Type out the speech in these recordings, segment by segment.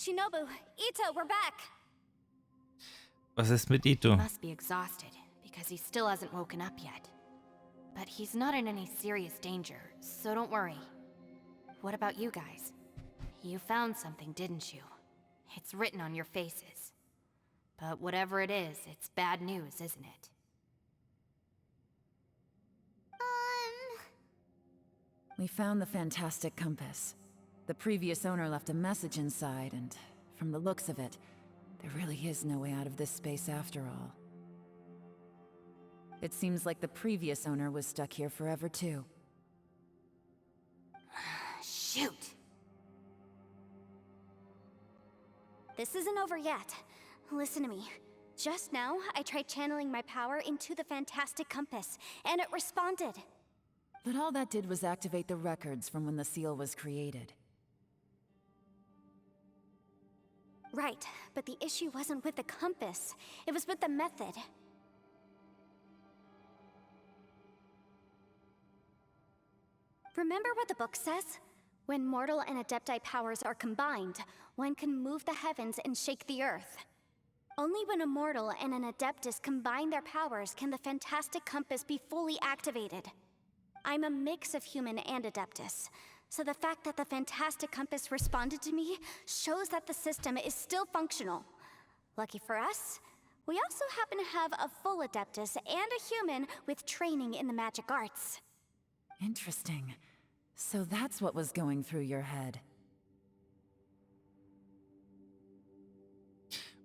Shinobu, Ito, we're back. Was ist mit He Ito? must be exhausted because he still hasn't woken up yet. But he's not in any serious danger, so don't worry. What about you guys? You found something, didn't you? It's written on your faces. But whatever it is, it's bad news, isn't it? We found the fantastic compass. The previous owner left a message inside, and from the looks of it, there really is no way out of this space after all. It seems like the previous owner was stuck here forever too. Shoot! This isn't over yet. Listen to me. Just now, I tried channeling my power into the fantastic compass, and it responded. But all that did was activate the records from when the seal was created. Right, but the issue wasn't with the compass. It was with the method. Remember what the book says? When mortal and adepti powers are combined, one can move the heavens and shake the earth. Only when a mortal and an adeptus combine their powers can the fantastic compass be fully activated. I'm a mix of human and adeptus, so the fact that the fantastic compass responded to me shows that the system is still functional. Lucky for us, we also happen to have a full adeptus and a human with training in the magic arts. Interesting. So that's what was going through your head.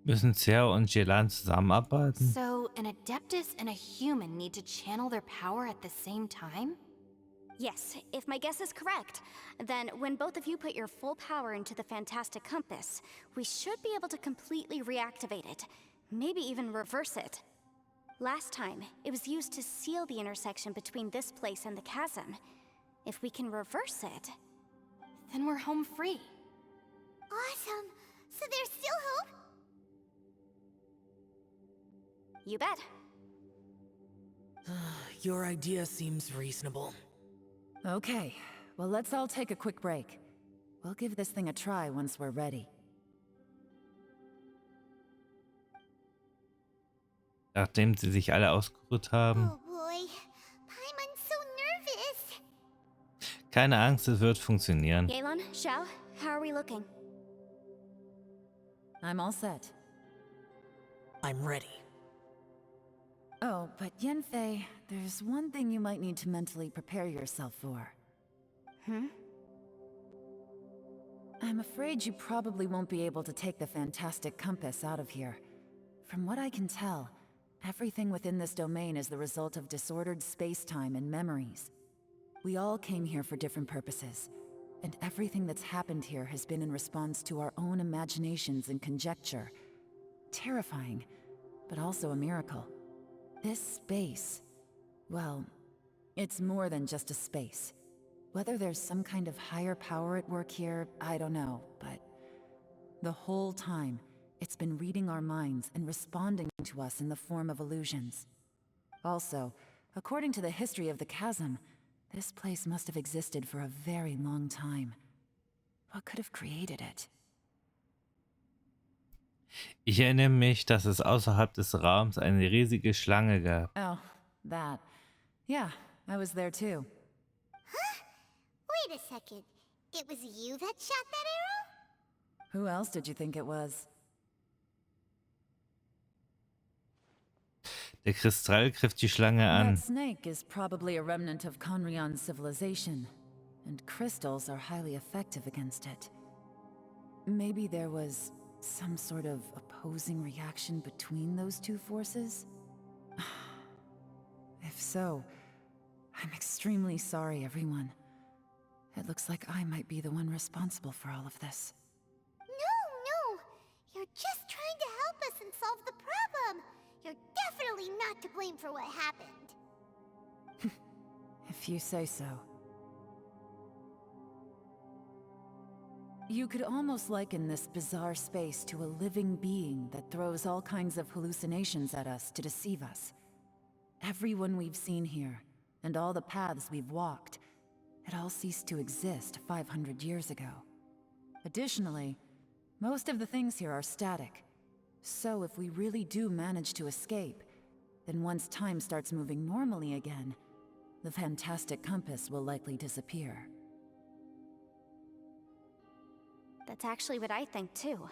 Müssen Xiao und Jelan zusammenarbeiten? So, an adeptus and a human need to channel their power at the same time? Yes, if my guess is correct, then when both of you put your full power into the fantastic compass, we should be able to completely reactivate it, maybe even reverse it. Last time, it was used to seal the intersection between this place and the chasm. If we can reverse it, Then we're home free. awesome! So there's still hope? You bet. Your idea seems reasonable. Okay, well let's all take a quick break. We'll give this thing a try once we're ready. Nachdem sie sich alle ausgeruht haben. Oh boy, Paimon's so nervous. Keine Angst, es wird funktionieren. Yelan, Xiao, how are we looking? I'm all set. I'm ready. Oh, but Yanfei, there's one thing you might need to mentally prepare yourself for. I'm afraid you probably won't be able to take the fantastic compass out of here. From what I can tell, everything within this domain is the result of disordered space-time and memories. We all came here for different purposes, and everything that's happened here has been in response to our own imaginations and conjecture. Terrifying, but also a miracle. This space, well, it's more than just a space. Whether there's some kind of higher power at work here, I don't know, but the whole time, it's been reading our minds and responding to us in the form of illusions. Also, according to the history of the chasm, this place must have existed for a very long time. What could have created it? Ich erinnere mich, dass es außerhalb des Raums eine riesige Schlange gab. Oh, that. Yeah, I was there too. Wait a second. It was you that shot that arrow? Who else did you think it was? Der Kristall griff die Schlange That an. snake is probably a remnant of Conrion's civilization, and crystals are highly effective against it. Maybe there was some sort of opposing reaction between those two forces? If so, I'm extremely sorry, everyone. It looks like I might be the one responsible for all of this. No. You're just trying to help us and solve the problem. You're definitely not to blame for what happened. If you say so. You could almost liken this bizarre space to a living being that throws all kinds of hallucinations at us to deceive us. Everyone we've seen here, and all the paths we've walked, it all ceased to exist 500 years ago. Additionally, Most of the things here are static. So if we really do manage to escape, then once time starts moving normally again, the fantastic compass will likely disappear. That's actually what I think too.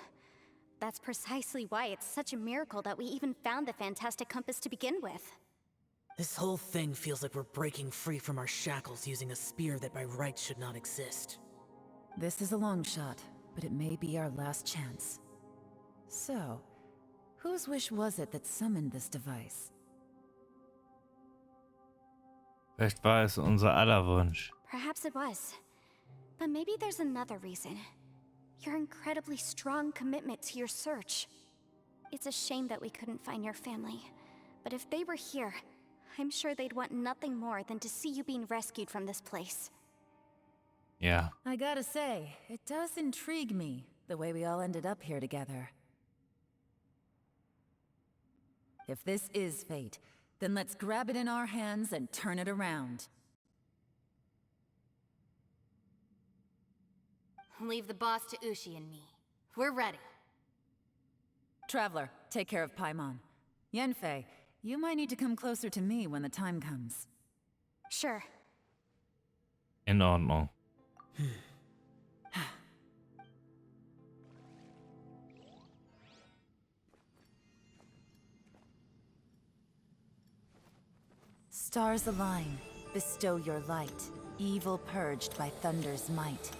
That's precisely why it's such a miracle that we even found the fantastic compass to begin with. This whole thing feels like we're breaking free from our shackles using a spear that by rights should not exist. This is a long shot, but it may be our last chance. So, whose wish was it that summoned this device? Vielleicht war es unser aller Wunsch. Perhaps it was. But maybe there's another reason. Your incredibly strong commitment to your search. It's a shame that we couldn't find your family. But if they were here, I'm sure they'd want nothing more than to see you being rescued from this place. Ja. I gotta say, it does intrigue me, the way we all ended up here together. If this is fate, then let's grab it in our hands and turn it around. Leave the boss to Ushi and me. We're ready. Traveler, take care of Paimon. Yanfei, you might need to come closer to me when the time comes. Sure. In Ordnung. Stars align, bestow your light, evil purged by thunder's might.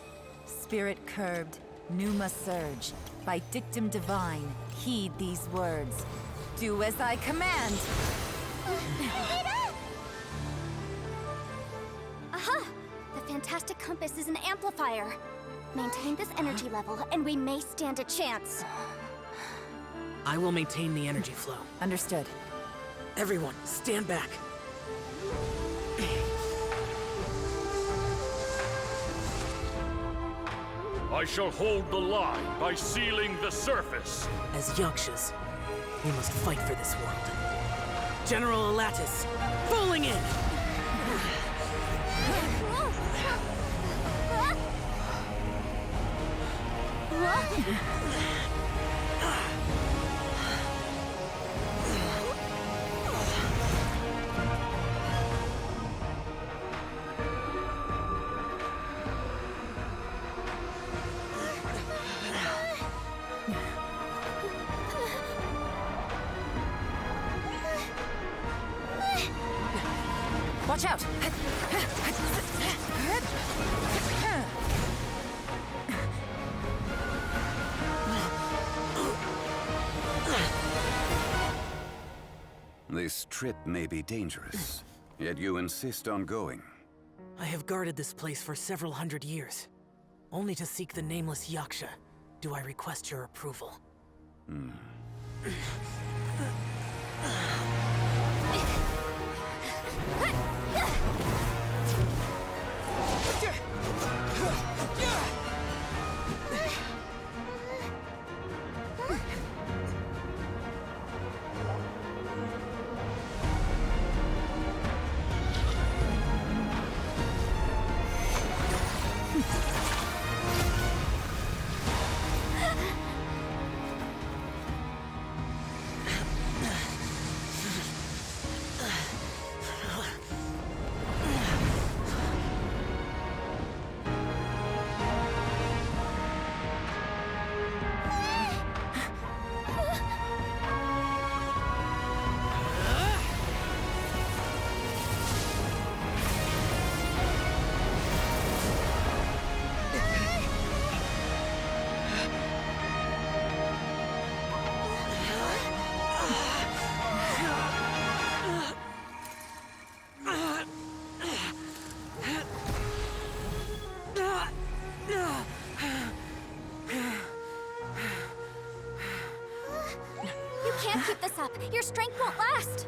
Spirit curbed, pneuma surge, by dictum divine, heed these words. Do as I command! Aha! The fantastic compass is an amplifier. Maintain this energy level, and we may stand a chance. I will maintain the energy flow. Understood. Everyone, stand back. I shall hold the line by sealing the surface. As Yakshas, we must fight for this world. General Alatus, falling in! Watch out! This trip may be dangerous, yet you insist on going. I have guarded this place for several hundred years. Only to seek the nameless Yaksha, do I request your approval. Keep this up. Your strength won't last.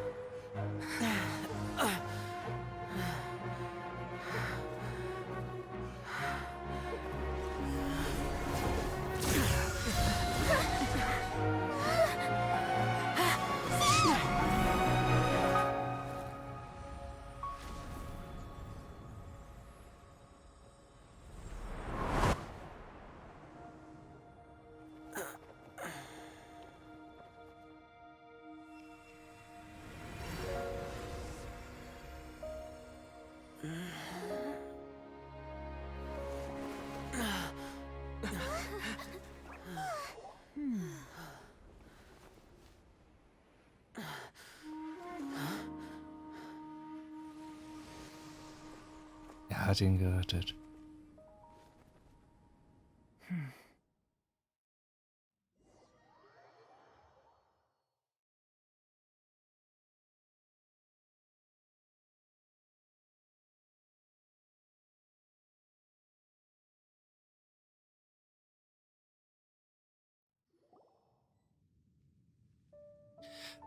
hat ihn gerettet.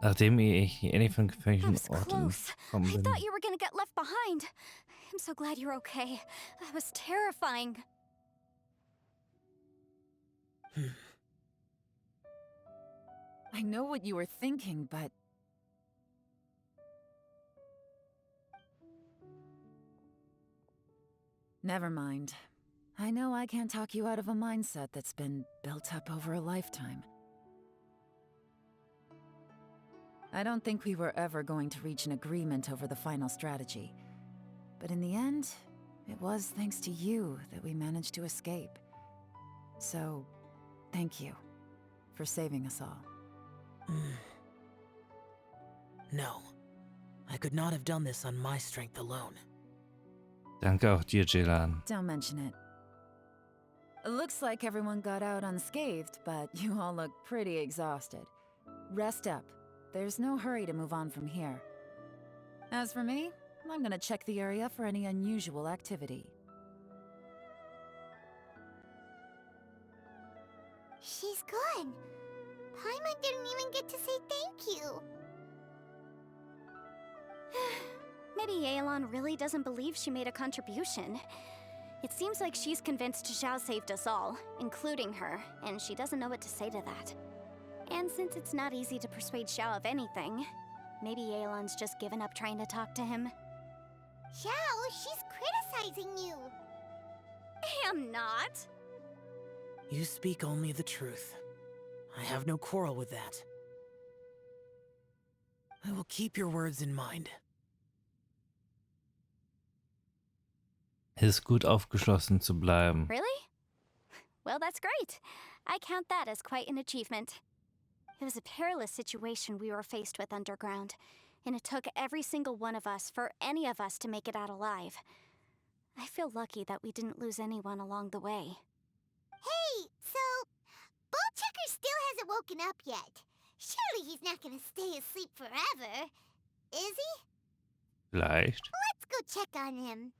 Nachdem ich in von That gefährlichen was Orten close. gekommen I bin, thought you were gonna get left behind. I'm so glad you're okay. That was terrifying. I know what you were thinking, but... Never mind. I know I can't talk you out of a mindset that's been built up over a lifetime. I don't think we were ever going to reach an agreement over the final strategy. But in the end, it was thanks to you that we managed to escape. So, thank you for saving us all. No. I could not have done this on my strength alone. danke auch dir, Jelan. Don't mention it. It looks like everyone got out unscathed, but you all look pretty exhausted. Rest up. There's no hurry to move on from here. As for me, I'm gonna check the area for any unusual activity. She's gone. Paimon didn't even get to say thank you. Maybe Yelan really doesn't believe she made a contribution. It seems like she's convinced Xiao saved us all, including her, and she doesn't know what to say to that. And since it's not easy to persuade Xiao of anything, maybe Yelan's just given up trying to talk to him. Xiao, she's criticizing you. I'm not. You speak only the truth. I have no quarrel with that. I will keep your words in mind. Es ist gut, aufgeschlossen zu bleiben. Really? Well, that's great. I count that as quite an achievement. It was a perilous situation we were faced with underground, and it took every single one of us for any of us to make it out alive. I feel lucky that we didn't lose anyone along the way. Hey, so Ballchecker still hasn't woken up yet. Surely he's not gonna stay asleep forever, is he? Vielleicht. Let's go check on him.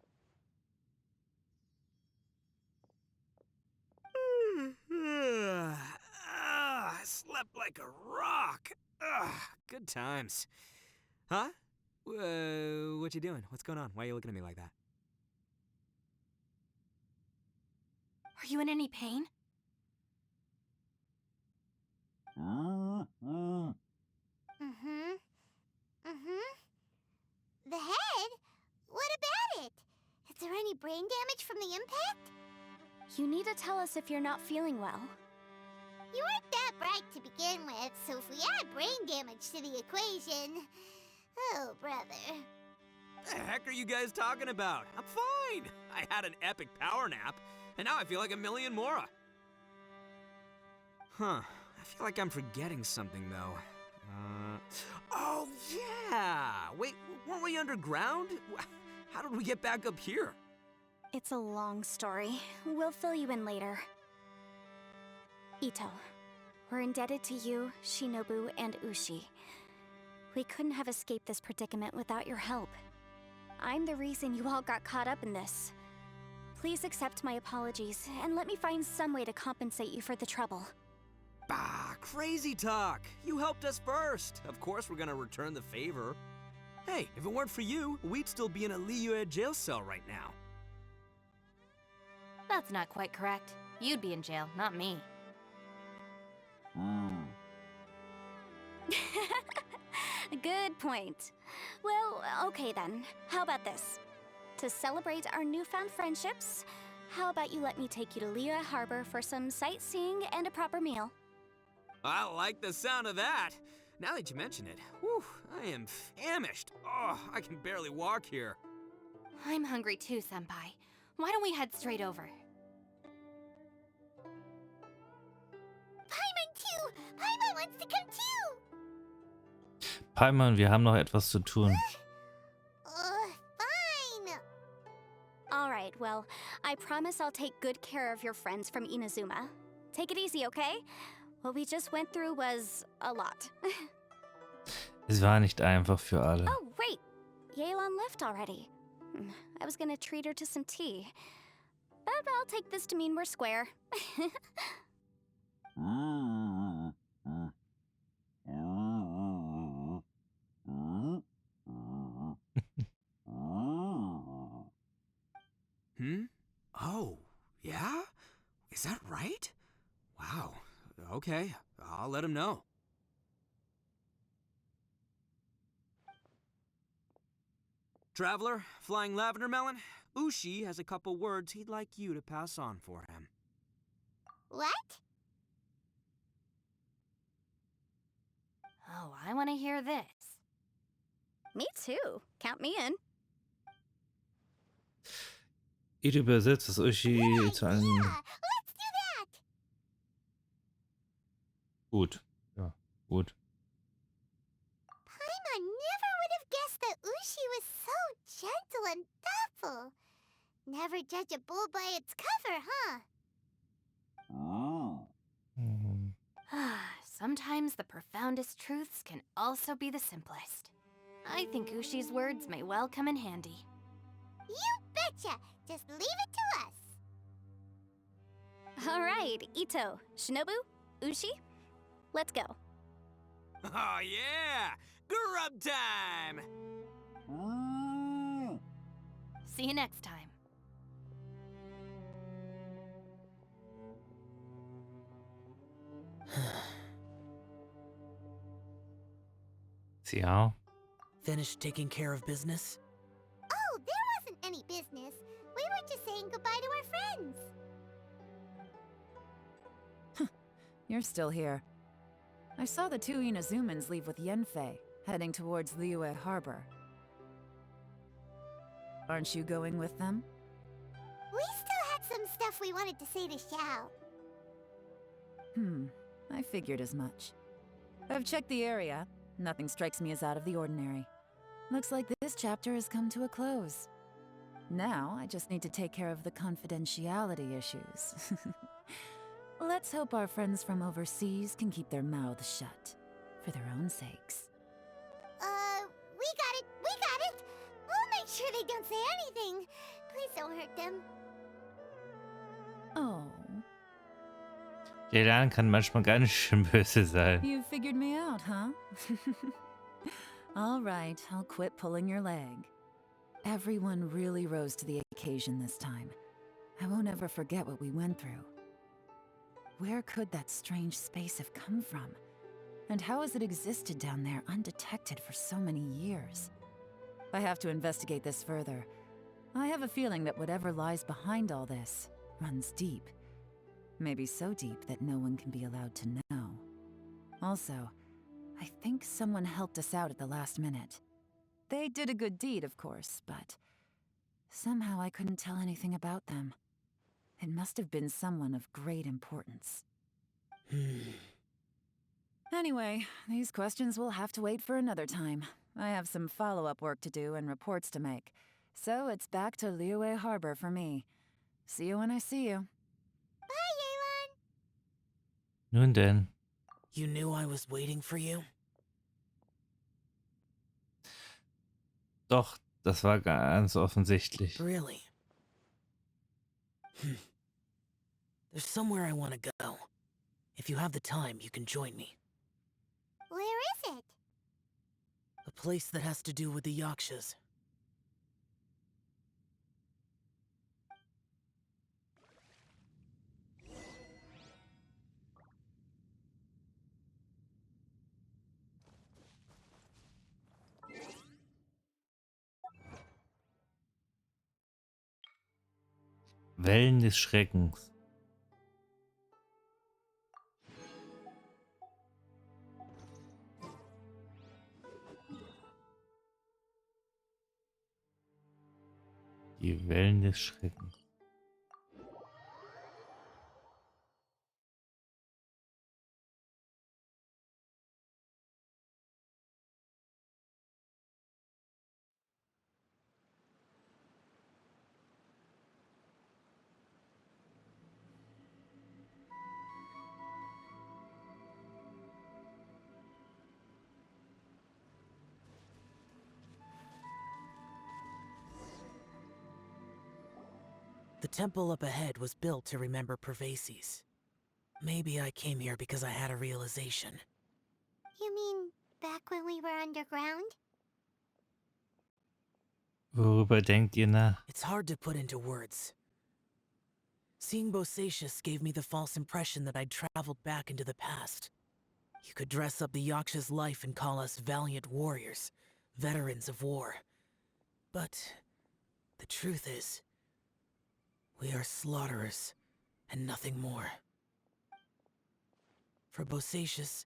I slept like a rock. Good times. Huh? What you doing? What's going on? Why are you looking at me like that? Are you in any pain? The head? What about it? Is there any brain damage from the impact? You need to tell us if you're not feeling well. You weren't that bright to begin with, so if we add brain damage to the equation... Oh, brother. The heck are you guys talking about? I'm fine. I had an epic power nap, and now I feel like a million more. Huh. I feel like I'm forgetting something, though. Oh, yeah! Wait, weren't we underground? How did we get back up here? It's a long story. We'll fill you in later. Ito, we're indebted to you, Shinobu, and Ushi. We couldn't have escaped this predicament without your help. I'm the reason you all got caught up in this. Please accept my apologies, and let me find some way to compensate you for the trouble. Bah, crazy talk! You helped us first! Of course we're gonna return the favor. Hey, if it weren't for you, we'd still be in a Liyue jail cell right now. That's not quite correct. You'd be in jail, not me. Good point. Well, okay then. How about this? To celebrate our newfound friendships, how about you let me take you to Liyue Harbor for some sightseeing and a proper meal? I like the sound of that! Now that you mention it, whew, I am famished. Oh, I can barely walk here. I'm hungry too, Senpai. Why don't we head straight over? Paimon too! Paimon wants to come too! Paimon, wir haben noch etwas zu tun. Fine. Alright. promise I'll take good care of your friends from Inazuma. Take it easy, okay? What we just went through was a lot. Es war nicht einfach für alle. Oh, wait! Yelan left already. I was gonna treat her to some tea. But I'll take this to mean we're square. Oh, yeah? Is that right? Wow. Okay, I'll let him know. Traveler, Flying Lavender Melon, Ushi has a couple words he'd like you to pass on for him. What? Oh, I want to hear this. Me too. Count me in. Ito übersetzt das Ushi zu einem... Let's do that! Gut. Ja, gut. Paimon never would have guessed that Ushi was so gentle and thoughtful. Never judge a bull by its cover, huh? Mhm. Sometimes the profoundest truths can also be the simplest. I think Ushi's words may well come in handy. You betcha! Just leave it to us! Alright, Ito, Shinobu, Ushi, let's go. Oh, yeah! Grub time! See you next time. Ja. Finished taking care of business? Oh, there wasn't any business. We were just saying goodbye to our friends. You're still here. I saw the two Inazumans leave with Yenfei, heading towards Liyue Harbor. Aren't you going with them? We still had some stuff we wanted to say to Xiao. I figured as much. I've checked the area. Nothing strikes me as out of the ordinary. Looks like this chapter has come to a close. Now, I just need to take care of the confidentiality issues. Let's hope our friends from overseas can keep their mouths shut, for their own sakes. We got it! We'll make sure they don't say anything. Please don't hurt them. Oh, Yelan kann manchmal ganz schön böse sein. you figured me out, huh? All right, I'll quit pulling your leg. Everyone really rose to the occasion this time. I won't ever forget what we went through. Where could that strange space have come from? And how has it existed down there undetected for so many years? I have to investigate this further. I have a feeling that whatever lies behind all this runs deep. Maybe so deep that no one can be allowed to know. Also, I think someone helped us out at the last minute. They did a good deed, of course, but somehow I couldn't tell anything about them. It must have been someone of great importance. Anyway, these questions will have to wait for another time. I have some follow-up work to do and reports to make. So it's back to Liyue Harbor for me. See you when I see you. Bye, Yelan! Nun denn. You knew I was waiting for you? Doch, das war ganz offensichtlich. Really? There's somewhere I want to go. If you have the time, you can join me. Where is it? A place that has to do with the Yakshas. Wellen des Schreckens. Die Wellen des Schreckens. The temple up ahead was built to remember Pervases. Maybe I came here because I had a realization. You mean back when we were underground? Worüber denkt ihr nach? It's hard to put into words. Seeing Bosacius gave me the false impression that I'd traveled back into the past. You could dress up the Yaksha's life and call us valiant warriors, veterans of war. But the truth is, we are slaughterers and nothing more. For Bosacius,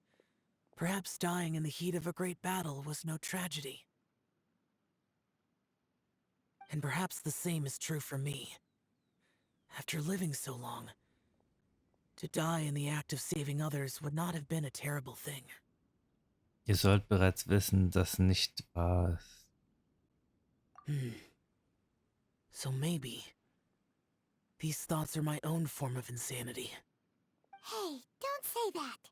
perhaps dying in the heat of a great battle was no tragedy. And perhaps the same is true for me. After living so long, to die in the act of saving others would not have been a terrible thing. Ihr sollt bereits wissen, dass nicht wahr ist. So maybe these thoughts are my own form of insanity. Hey, don't say that.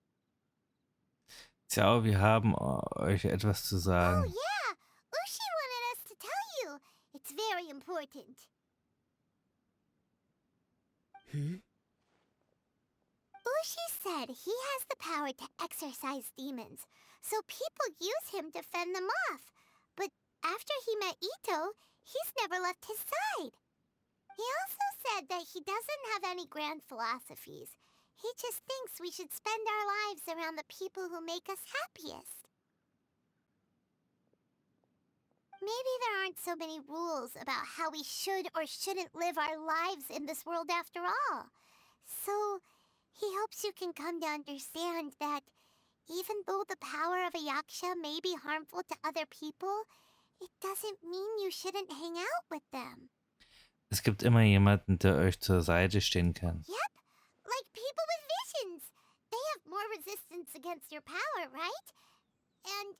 Tja, wir haben euch etwas zu Oh sagen. yeah, Ushi wanted us to tell you. It's very important. Ushi said he has the power to exorcise demons, so people use him to fend them off. But after he met Ito, he's never left his side. He also said that he doesn't have any grand philosophies. He just thinks we should spend our lives around the people who make us happiest. Maybe there aren't so many rules about how we should or shouldn't live our lives in this world after all. So, he hopes you can come to understand that even though the power of a yaksha may be harmful to other people, it doesn't mean you shouldn't hang out with them. Es gibt immer jemanden, der euch zur Seite stehen kann. Yep, like people with visions. They have more resistance against your power, right? And,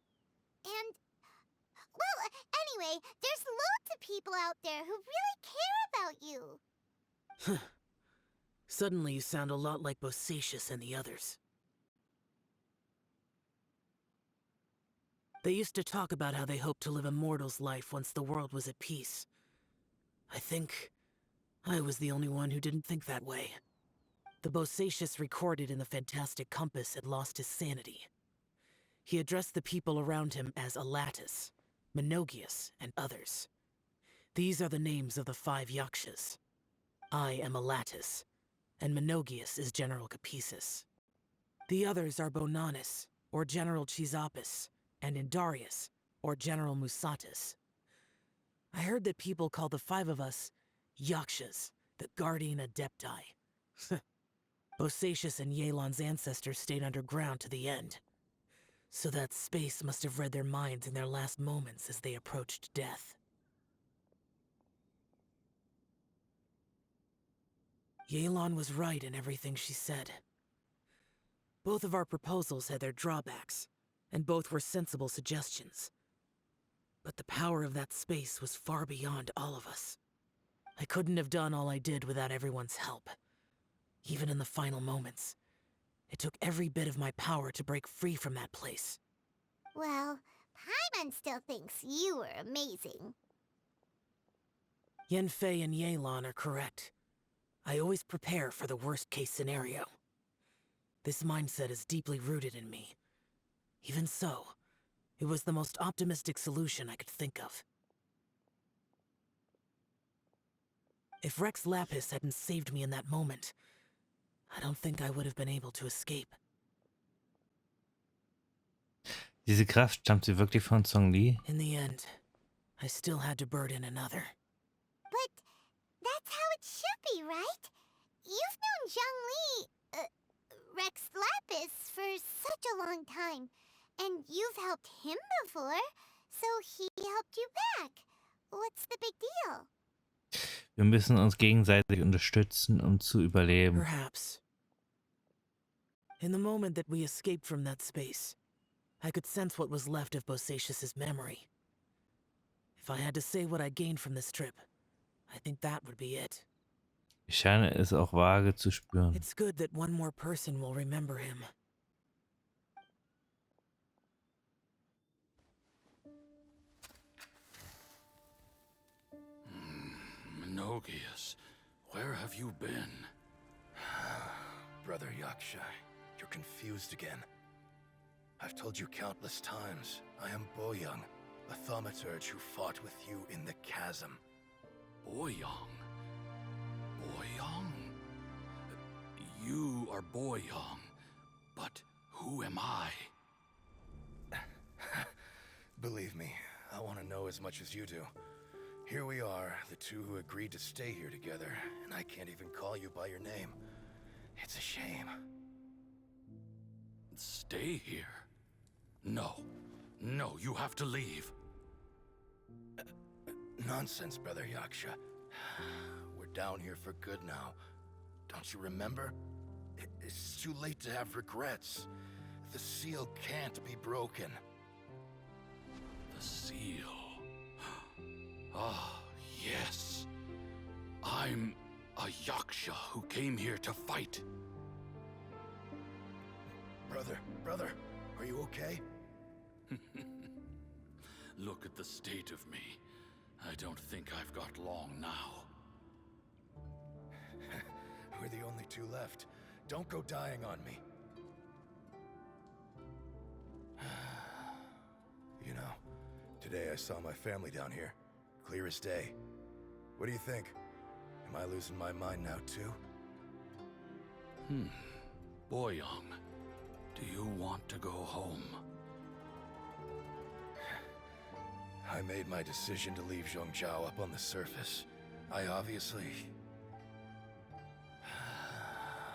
well, anyway, there's loads of people out there who really care about you. Suddenly you sound a lot like Bosacius and the others. They used to talk about how they hoped to live a mortal's life once the world was at peace. I think I was the only one who didn't think that way. The Bosacius recorded in the fantastic compass had lost his sanity. He addressed the people around him as Alatus, Menogius, and others. These are the names of the 5 Yakshas. I am Alatus, and Menogius is General Capisis. The others are Bonanis, or General Chisapis, and Indarius, or General Musatus. I heard that people call the 5 of us Yakshas, the Guardian Adepti. Bosacius and Yelan's ancestors stayed underground to the end. So that space must have read their minds in their last moments as they approached death. Yelan was right in everything she said. Both of our proposals had their drawbacks, and both were sensible suggestions. But the power of that space was far beyond all of us. I couldn't have done all I did without everyone's help. Even in the final moments, it took every bit of my power to break free from that place. Well, Paimon still thinks you were amazing. Yanfei and Yelan are correct. I always prepare for the worst-case scenario. This mindset is deeply rooted in me. Even so, it was the most optimistic solution I could think of. If Rex Lapis hadn't saved me in that moment, I don't think I would have been able to escape. Diese Kraft stammt sie wirklich von Zhongli? In the end, I still had to burden another. But that's how it should be, right? You've known Zhongli, Rex Lapis, for such a long time. And you've helped him before, so he helped you back. What's the big deal? Wir müssen uns gegenseitig unterstützen, um zu überleben. Perhaps. In the moment that we escaped from that space, I could sense what was left of Bosacius's memory. If I had to say what I gained from this trip, I think that would be it. Ich scheine es auch vage zu spüren. It's good that one more person will remember him. Menogius, Where have you been? Brother Yaksha, you're confused again. I've told you countless times, I am Boyoung, a thaumaturge who fought with you in the chasm. Boyoung? Boyoung? You are Boyoung, but who am I? Believe me, I want to know as much as you do. Here we are, the two who agreed to stay here together, and I can't even call you by your name. It's a shame. Stay here? No. No, you have to leave. Nonsense, Brother Yaksha. We're down here for good now. Don't you remember? It's too late to have regrets. The seal can't be broken. The seal. Ah, yes. I'm a Yaksha who came here to fight. Brother, are you okay? Look at the state of me. I don't think I've got long now. We're the only two left. Don't go dying on me. You know, today I saw my family down here. Clear as day. What do you think? Am I losing my mind now too? Boyoung, do you want to go home? I made my decision to leave Zhongzhou up on the surface. I obviously...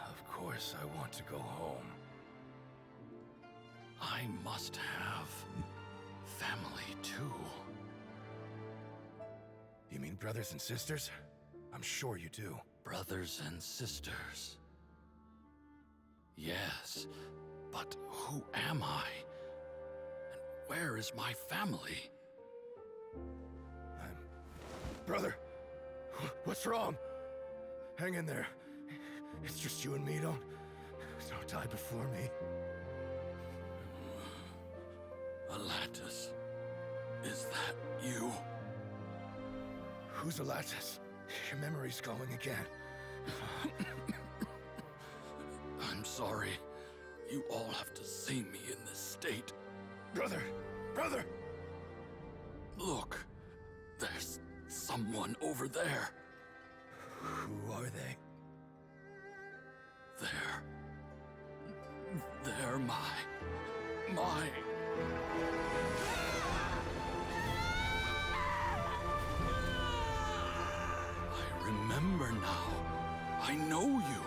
Of course I want to go home. I must have family too. You mean brothers and sisters? I'm sure you do. Brothers and sisters. Yes, but who am I? And where is my family? Brother, what's wrong? Hang in there. It's just you and me. Don't die before me. Alatus, is that you? Who's Alatus? Your memory's going again. I'm sorry. You all have to see me in this state. Brother! Look, there's someone over there. Who are they? They're my... I remember now. I know you.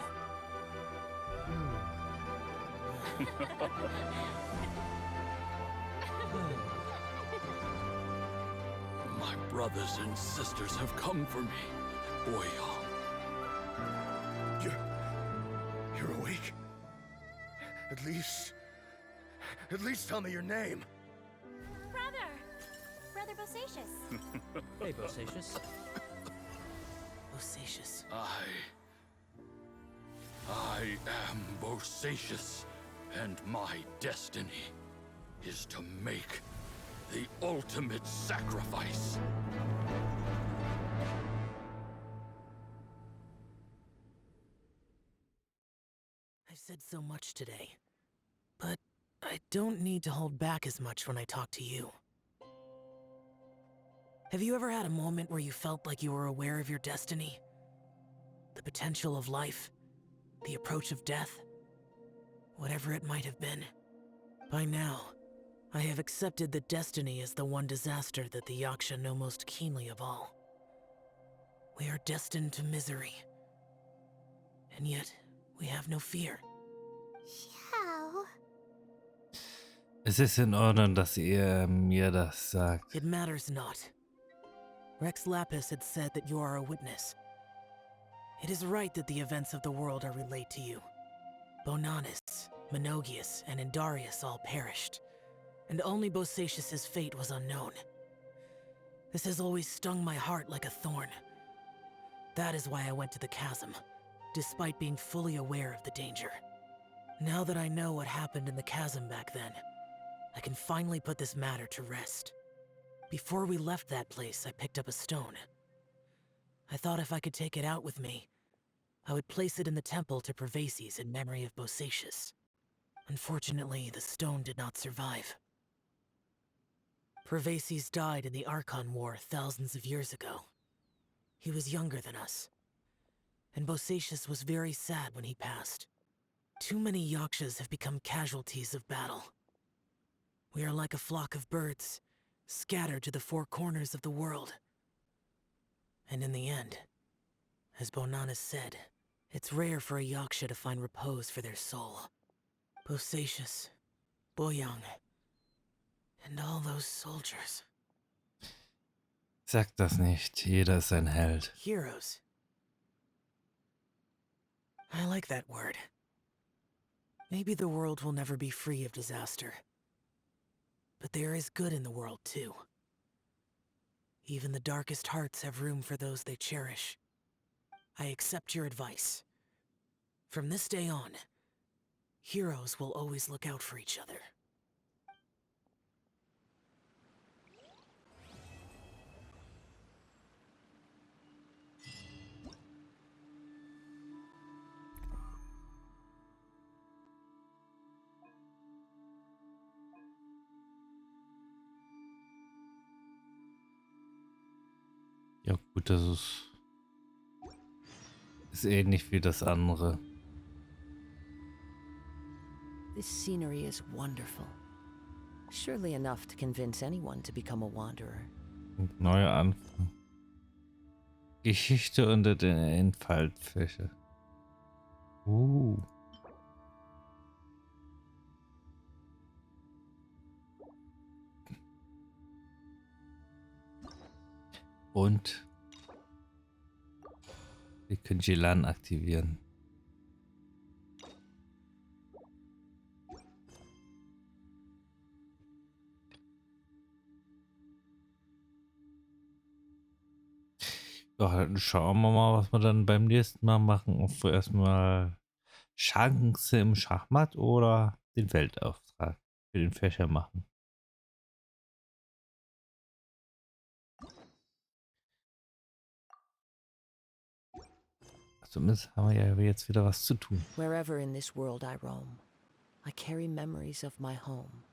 My brothers and sisters have come for me, Boyoung. You're awake? At least tell me your name. Brother Bosacius. Hey, Bosacius. Bosacius. I am Bosacius, and my destiny is to make the ultimate sacrifice. I've said so much today, but I don't need to hold back as much when I talk to you. Have you ever had a moment where you felt like you were aware of your destiny? The potential of life? The approach of death? Whatever it might have been. By now, I have accepted that destiny is the one disaster that the Yaksha know most keenly of all. We are destined to misery. And yet, we have no fear. Xiao. Es ist in Ordnung, dass ihr mir das sagt. It matters not. Rex Lapis had said that you are a witness. It is right that the events of the world are relayed to you. Bonanis, Menogius, and Indarius all perished, and only Bosacius's fate was unknown. This has always stung my heart like a thorn. That is why I went to the chasm, despite being fully aware of the danger. Now that I know what happened in the chasm back then, I can finally put this matter to rest. Before we left that place, I picked up a stone. I thought if I could take it out with me, I would place it in the temple to Pervases in memory of Bosacius. Unfortunately, the stone did not survive. Pervases died in the Archon War thousands of years ago. He was younger than us, and Bosacius was very sad when he passed. Too many Yakshas have become casualties of battle. We are like a flock of birds, scattered to the four corners of the world. And in the end, as Bonanas said, it's rare for a Yaksha to find repose for their soul. Bosacius, Boyang, and all those soldiers. Sag das nicht. Jeder ist ein Held. Heroes. I like that word. Maybe the world will never be free of disaster. But there is good in the world, too. Even the darkest hearts have room for those they cherish. I accept your advice. From this day on, heroes will always look out for each other. Ja gut, das ist ähnlich wie das andere. This scenery is wonderful. Surely enough to convince anyone to become a wanderer. Neuer Anfang. Geschichte unter den Entfaltfläche. Und wir können Gelan aktivieren. Ja, dann schauen wir mal, was wir dann beim nächsten Mal machen. Ob wir erstmal Chance im Schachmatt oder den Weltauftrag für den Fächer machen. Zumindest haben wir ja jetzt wieder was zu tun. Wherever in this world I roam, I carry memories of my home.